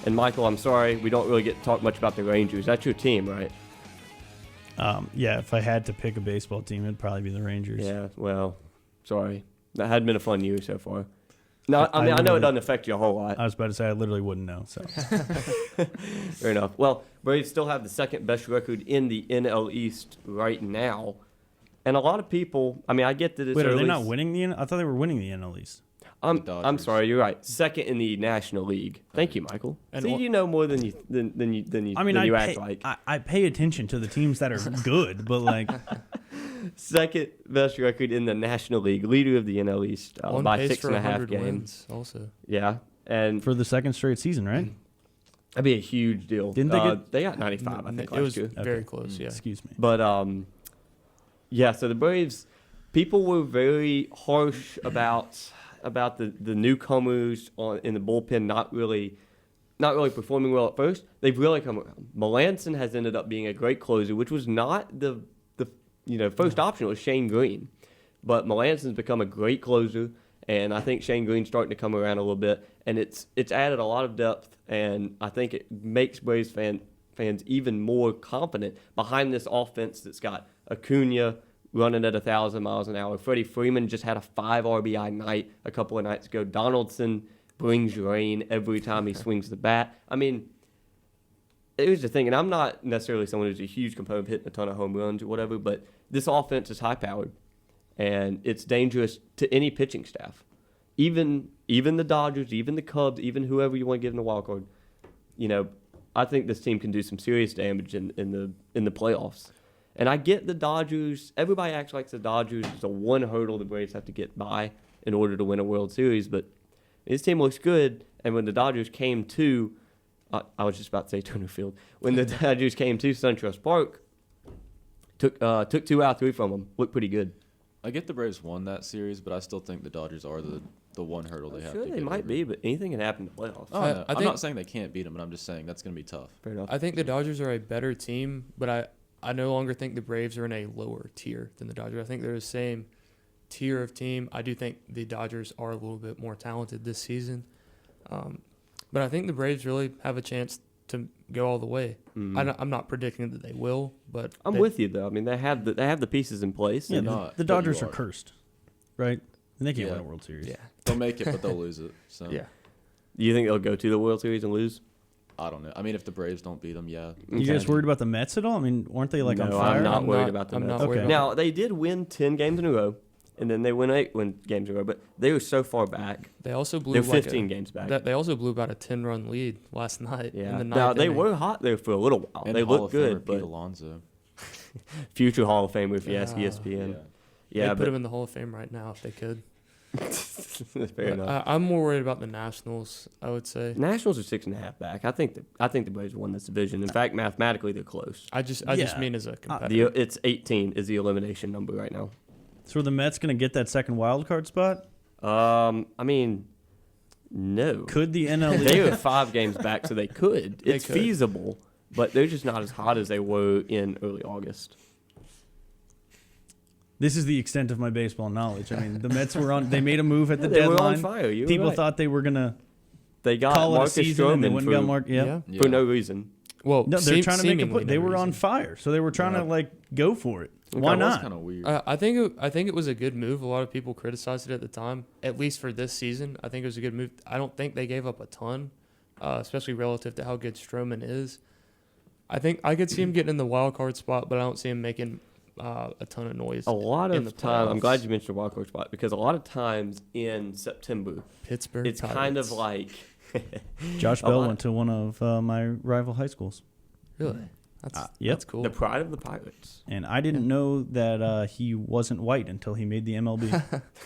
And Michael, I'm sorry, we don't really get to talk much about the Rangers. That's your team, right? Yeah, if I had to pick a baseball team, it'd probably be the Rangers. Yeah, well, sorry. That hadn't been a fun year so far. No, I I mean, I know literally- it doesn't affect you a whole lot. I was about to say I literally wouldn't know. So Fair enough. Well, Braves still have the second best record in the NL East right now. And a lot of people, I mean, I get that it's wait, are they early. not winning the? I thought they were winning the NL East. I'm Dodgers. sorry, you're right. Second in the National League. Thank you, Michael. And See, all- you know more than you I mean, than you I act pay, like. I pay attention to the teams that are good, but like, Second best record in the National League, leader of the NL East on by pace for 6.5 100 games. wins, also. Yeah, and for the second straight season, right? that'd be a huge deal. Didn't they get- They got 95, I think, It last was year. very Okay. close. Yeah. Excuse me. But yeah. So the Braves, people were very harsh about the newcomers in the bullpen not really performing well at first. They've really come around. Melanson has ended up being a great closer, which was not the first option. It was Shane Green, but Melanson's become a great closer, and I think Shane Green's starting to come around a little bit, and it's added a lot of depth, and I think it makes Braves fans even more confident behind this offense that's got Acuna running at 1,000 miles an hour. Freddie Freeman just had a 5 RBI night a couple of nights ago. Donaldson brings rain every time he swings the bat. I mean, here's the thing, and I'm not necessarily someone who's a huge component of hitting a ton of home runs or whatever, but this offense is high-powered, and it's dangerous to any pitching staff. Even the Dodgers, even the Cubs, even whoever you want to give in the wild card. I think this team can do some serious damage in the playoffs. And I get the Dodgers. Everybody acts like the Dodgers is the one hurdle the Braves have to get by in order to win a World Series, but this team looks good. And when the Dodgers came to, I was just about to say Turner Field. When the Dodgers came to SunTrust Park, took 2 out of 3 from them. Looked pretty good. I get the Braves won that series, but I still think the Dodgers are the one hurdle they have to Sure, get they might over. be, but anything can happen in the playoffs. Oh, I no. think- I'm not saying they can't beat them, but I'm just saying that's going to be tough. Fair enough. I think the Dodgers are a better team, but I no longer think the Braves are in a lower tier than the Dodgers. I think they're the same tier of team. I do think the Dodgers are a little bit more talented this season. But I think the Braves really have a chance to go all the way. I'm not predicting that they will, but I'm with you though. I mean, they have the pieces in place. Yeah, and not, the but Dodgers you are are. cursed, right? And they can't Yeah. win a World Series. yeah, They'll make it, but they'll lose it. So yeah. Do you think they'll go to the World Series and lose? I don't know. I mean, if the Braves don't beat them, yeah. You guys worried about the Mets at all? I mean, weren't they on No, fire? I'm not I'm worried not- about the I'm Mets. not worried Okay. about Now they did win 10 games in a row, and then they win 8 games in a row. But they were so far back. They also blew They're like 15 games back. They also blew about a 10-run lead last night. Yeah. In the Now ninth they inning. were hot there for a little while. And They Hall looked of Famer good, Pete but Alonso. future Hall of Famer if you ask Yeah. ESPN. They'd Yeah, put him but in the Hall of Fame right now if they could. fair But enough. I'm more worried about the Nationals, I would say. Nationals are 6.5 back. I think the Braves won this division. In fact, mathematically, they're close. I just Yeah. mean as a competitor. It's 18 is the elimination number right now. So are the Mets going to get that second wild card spot? I mean, no. Could the NL They League? are 5 games back, so they could. They It's could. feasible, but they're just not as hot as they were in early August. This is the extent of my baseball knowledge. I mean, the Mets were on. They made a move at the They were deadline. on fire. You were People right. thought they were going to They got call it a Marcus season, and they Stroman wouldn't got for, Mark. Yeah. Yeah. for no reason. Well, No, they're trying to make a seemingly put. They no were on reason. fire, so they were trying to like go for it. Okay, Why That was not? kind of weird. I think it was a good move. A lot of people criticized it at the time, at least for this season. I think it was a good move. I don't think they gave up a ton, especially relative to how good Stroman is. I think I could see him getting in the wild card spot, but I don't see him making a ton of noise. A lot in the of time. I'm playoffs. glad you mentioned the wild card spot because a lot of times in September, Pittsburgh. it's kind of Pirates. like Josh a Bell lot. went to one of my rival high schools, really. That's yep. that's cool. the pride of the Pirates. and I didn't know that he wasn't white until he made the MLB.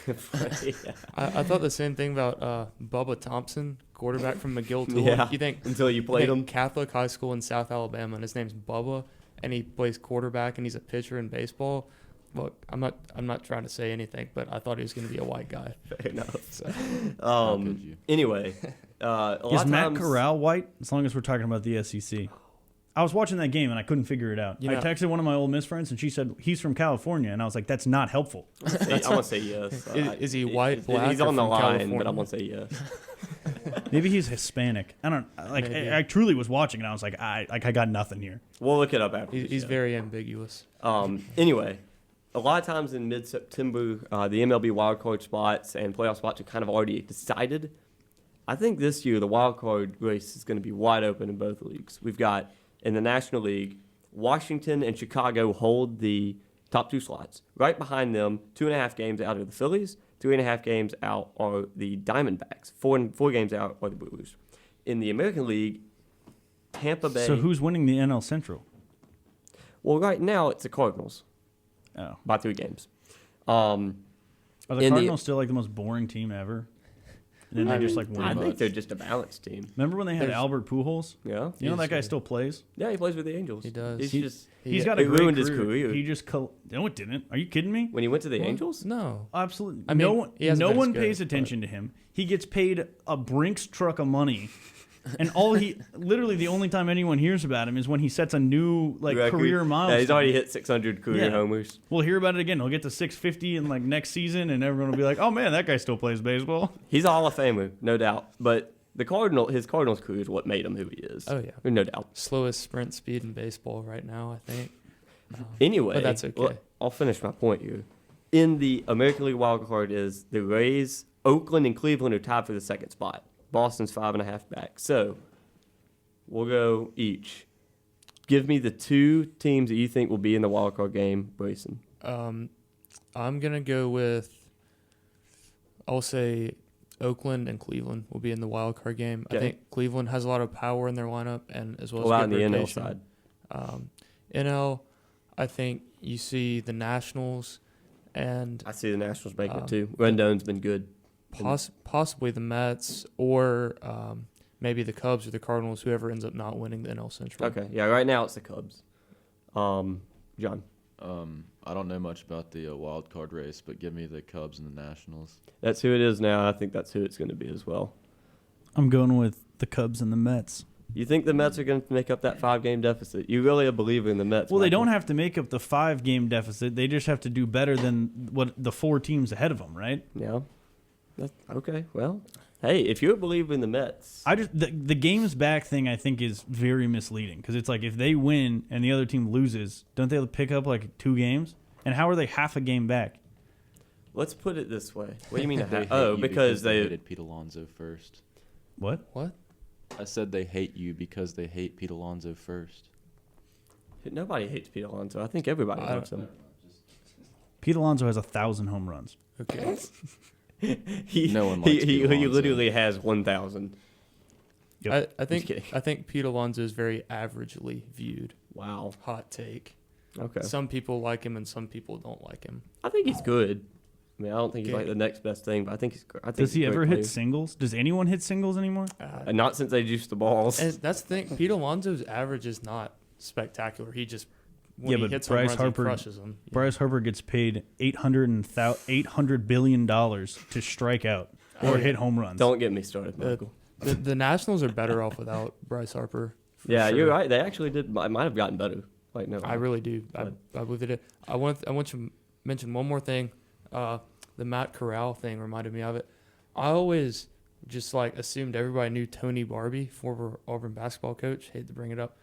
Yeah. I thought the same thing about Bubba Thompson, quarterback from McGill Tool. Yeah. You think Until you played him. Catholic high school in South Alabama, and his name's Bubba, and he plays quarterback, and he's a pitcher in baseball. Look, I'm not trying to say anything, but I thought he was going to be a white guy. Fair enough. So, How could you? Anyway, a lot Is of Matt times, Corral white? As long as we're talking about the SEC. I was watching that game and I couldn't figure it out. You I know- texted one of my old Miss friends and she said he's from California, and I was like, "That's not helpful." I want to say yes. Is he white, black, He's or on the from line, but California? I'm gonna say yes. Maybe he's Hispanic. I don't like. Maybe. I truly was watching and I was like, I got nothing here. We'll look it up after. He's very ambiguous. Anyway, a lot of times in mid-September, the MLB wildcard spots and playoff spots are kind of already decided. I think this year the wildcard race is going to be wide open in both leagues. We've got, in the National League, Washington and Chicago hold the top 2 slots. Right behind them, 2.5 games out are the Phillies, 3.5 games out are the Diamondbacks, 4 games out are the Brewers. In the American League, Tampa Bay... So who's winning the NL Central? Well, right now it's the Cardinals Oh, by 3 games. are the In the- Cardinals still like the most boring team ever? And then they just like I win. think they're just a balanced team. Remember when they had There's- Albert Pujols? Yeah. You know that guy He's- still plays. Yeah, he plays with the Angels. He does. He's He- just He's Yeah. got a It great ruined his career. career. He just no, it didn't. Are you kidding me? when he went to the Angels. No. Absolutely. I mean, no one, he hasn't no been as one good, pays but- attention to him. He gets paid a Brinks truck of money, and literally the only time anyone hears about him is when he sets a new Record. career milestone. Yeah, he's already hit 600 career Yeah. homers. We'll hear about it again. He'll get to 650 in next season, and everyone will be like, "Oh man, that guy still plays baseball." He's a Hall of Famer, no doubt. But his Cardinals career is what made him who he is. Oh, yeah. No doubt. Slowest sprint speed in baseball right now, I think. Anyway, But that's okay. well, I'll finish my point here. In the American League wildcard is the Rays, Oakland, and Cleveland are tied for the second spot. Boston's 5.5 back. So we'll go each. give me the two teams that you think will be in the wild card game, Brayson. I'm going to go with, I'll say Oakland and Cleveland will be in the wild card game. Okay. I think Cleveland has a lot of power in their lineup, and as well as Well, out good on the NL rotation. side. NL, I think you see the Nationals and I see the Nationals making it too. Rendon's been good. possibly the Mets or maybe the Cubs or the Cardinals, whoever ends up not winning the NL Central. Okay, yeah, right now it's the Cubs. John. I don't know much about the wild card race, but give me the Cubs and the Nationals. That's who it is now. I think that's who it's going to be as well. I'm going with the Cubs and the Mets. You think the Mets are going to make up that 5-game deficit? You really a believer in the Mets? Well, they Michael? don't have to make up the 5-game deficit. They just have to do better than what the 4 teams ahead of them, right? Yeah. Okay. Well, hey, if you're a believer in the Mets, The games back thing I think is very misleading because it's like if they win and the other team loses, don't they pick up like 2 games? And how are they half a game back? let's put it this way. What do you mean? They hate Oh, you because they hated Pete Alonso first. What? What? I said they hate you because they hate Pete Alonso first. Nobody hates Pete Alonso. I think everybody loves him. Pete Alonso has 1,000 home runs. Okay. No one likes he Pete Alonso. literally has 1,000. Yep. I think kidding. I think Pete Alonso is very averagely viewed. Wow. Hot take. Okay. Some people like him and some people don't like him. I think he's good. I mean, I don't think he's Okay. like the next best thing, but I think he's. I think Does he's he a great ever player. hit singles? Does anyone hit singles anymore? And not since they juiced the balls. And that's the thing. Pete Alonso's average is not spectacular. He just when Yeah, he but hits Bryce home runs, Harper- he crushes them. Yeah. Bryce Harper gets paid $800 billion to strike out or Oh, yeah. hit home runs. Don't get me started, Michael. The Nationals are better off without Bryce Harper. for Yeah, sure. you're right. They actually did. Might have gotten better. Like no, I really do. Good. I believe they did. I want to mention one more thing. The Matt Corral thing reminded me of it. I always just assumed everybody knew Tony Barbie, former Auburn basketball coach. Hate to bring it up,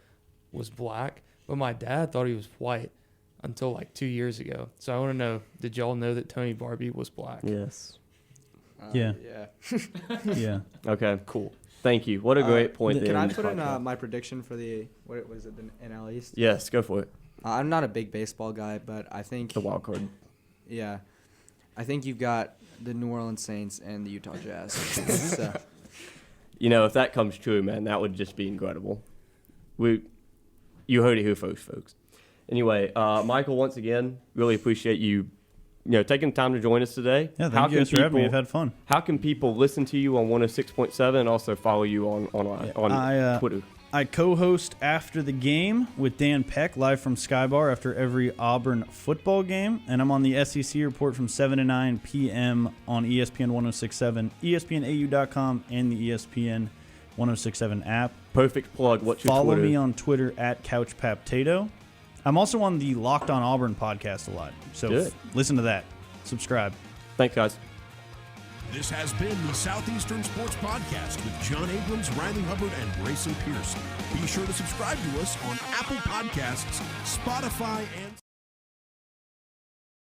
was black, but my dad thought he was white until 2 years ago. So I want to know: did y'all know that Tony Barbie was black? Yes. Yeah. Yeah. Yeah. Okay. Cool. Thank you. What a great point. Can to I end put the in podcast. my prediction for the what was it, the NL East? Yes, go for it. I'm not a big baseball guy, but I think The wild card. yeah, I think you've got the New Orleans Saints and the Utah Jazz. So, If that comes true, man, that would just be incredible. You heard it here first, folks. Anyway, Michael, once again, really appreciate you, taking time to join us today. Yeah, thank you guys for having me. I've had fun. How can people listen to you on 106.7 and also follow you on Twitter? I co-host After the Game with Dan Peck, live from Skybar after every Auburn football game. And I'm on the SEC Report from 7 to 9 p.m. on ESPN 106.7, ESPNAU.com, and the ESPN 106.7 app. Perfect plug. What's your Follow Twitter? me on Twitter at CouchPaptato. I'm also on the Locked on Auburn podcast a lot. So Good. listen to that. Subscribe. Thanks, guys. This has been the Southeastern Sports Podcast with John Abrams, Riley Hubbard, and Grayson Pierce. Be sure to subscribe to us on Apple Podcasts, Spotify, and